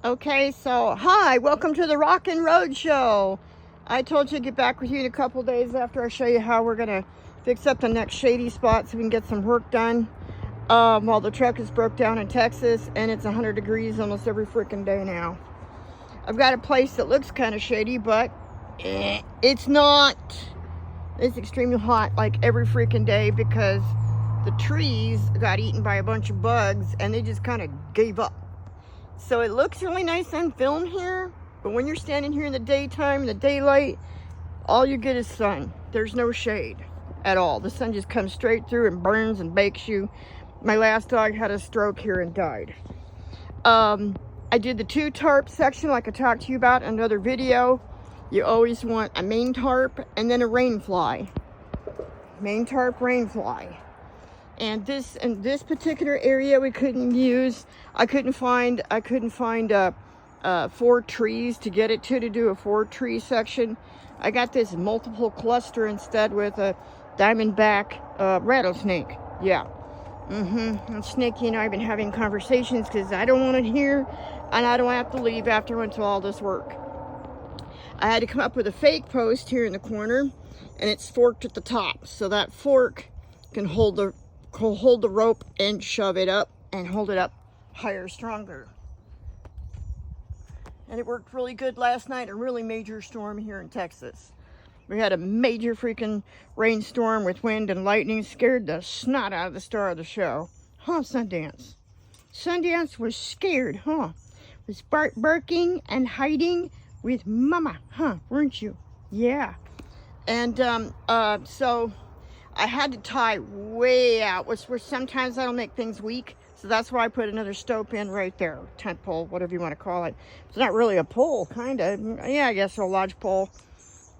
Okay, so hi, welcome to the Rockunroadshow. I told you to get back with you in a couple days after I show you how we're gonna fix up the next shady spot so we can get some work done. While the truck is broke down in Texas and it's 100 degrees almost every freaking day now. I've got a place that looks kind of shady, but it's not. It's extremely hot like every freaking day because the trees got eaten by a bunch of bugs and they just kind of gave up. So it looks really nice on film here, but when you're standing here in the daytime, in the daylight, all you get is sun. There's no shade at all. The sun just comes straight through and burns and bakes you. My last dog had a stroke here and died. I did the 2 tarp section like I talked to you about in another video. You always want a main tarp and then a rain fly. Main tarp, rain fly. And in this particular area we couldn't use. I couldn't find 4 trees to get it to do a 4-tree section. I got this multiple cluster instead with a diamondback rattlesnake. Yeah. And Snakey and I have been having conversations because I don't want it here and I don't have to leave after I do all this work. I had to come up with a fake post here in the corner, and it's forked at the top, so that fork can hold the rope and shove it up and hold it up higher, stronger. And it worked really good last night. A really major storm here in Texas. We had a major freaking rainstorm with wind and lightning. Scared the snot out of the star of the show. Huh, Sundance? Sundance was scared, huh? Was barking and hiding with Mama, huh? Weren't you? Yeah. And so I had to tie way out, which sometimes that'll make things weak. So that's why I put another stope in right there. Tent pole, whatever you want to call it. It's not really a pole, kind of. Yeah, I guess a lodge pole.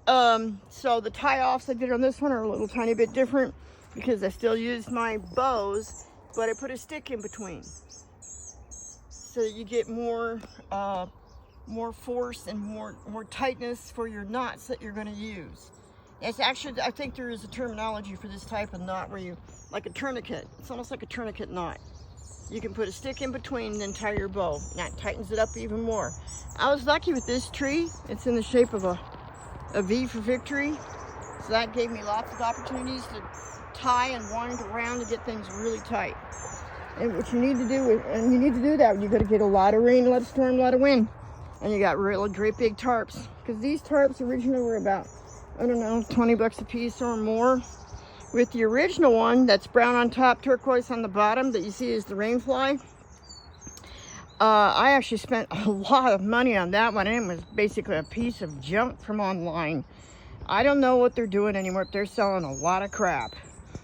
So the tie-offs I did on this one are a little tiny bit different because I still used my bows, but I put a stick in between. So that you get more force and more tightness for your knots that you're going to use. It's actually, I think there is a terminology for this type of knot where you, like a tourniquet. It's almost like a tourniquet knot. You can put a stick in between and then tie your bow. That tightens it up even more. I was lucky with this tree. It's in the shape of a V for victory. So that gave me lots of opportunities to tie and wind around to get things really tight. And what you need to do, and you need to do that, you got to get a lot of rain, a lot of storm, a lot of wind. And you got really great big tarps. Because these tarps originally were about, I don't know, 20 bucks a piece or more. With the original one that's brown on top, turquoise on the bottom, that you see is the rainfly. I actually spent a lot of money on that one, and it was basically a piece of junk from online. I don't know what they're doing anymore, but they're selling a lot of crap.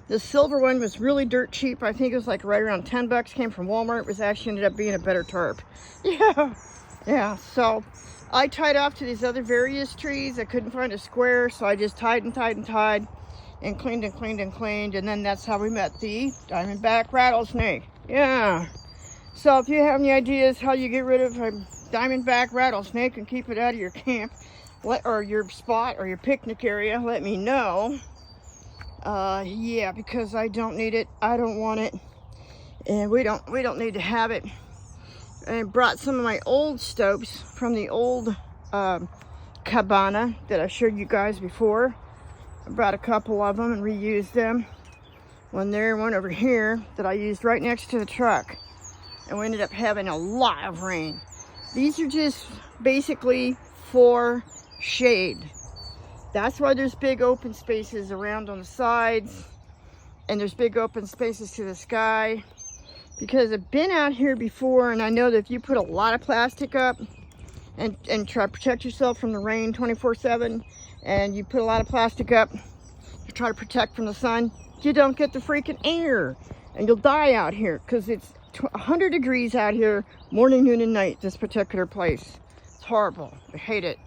The silver one was really dirt cheap. I think it was like right around 10 bucks, came from Walmart. It was actually ended up being a better tarp. Yeah, so I tied off to these other various trees. I couldn't find a square, so I just tied and tied and tied and cleaned and cleaned and cleaned, and then that's how we met the diamondback rattlesnake. Yeah. So if you have any ideas how you get rid of a diamondback rattlesnake and keep it out of your camp, or your spot or your picnic area, let me know. Yeah, because I don't need it. I don't want it, and we don't need to have it. And I brought some of my old stopes from the old cabana that I showed you guys before. I brought a couple of them and reused them. One there, one over here that I used right next to the truck. And we ended up having a lot of rain. These are just basically for shade. That's why there's big open spaces around on the sides. And there's big open spaces to the sky. Because I've been out here before, and I know that if you put a lot of plastic up and try to protect yourself from the rain 24/7, and you put a lot of plastic up to try to protect from the sun, you don't get the freaking air, and you'll die out here because it's 100 degrees out here morning, noon, and night. This particular place, it's horrible. I hate it.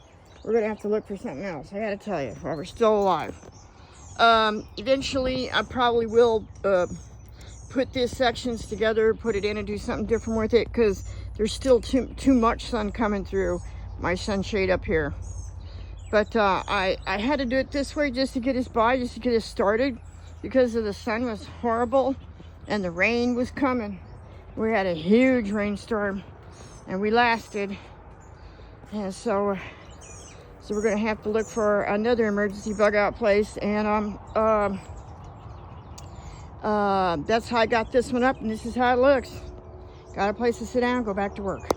We're gonna have to look for something else, I gotta tell you, while we're still alive. Eventually I probably will put these sections together, put it in and do something different with it, because there's still too much sun coming through my sunshade up here. But I had to do it this way just to get us by, just to get us started, because the sun was horrible and the rain was coming. We had a huge rainstorm and we lasted. And so we're gonna have to look for another emergency bug out place. And that's how I got this one up, and this is how it looks. Got a place to sit down, go back to work.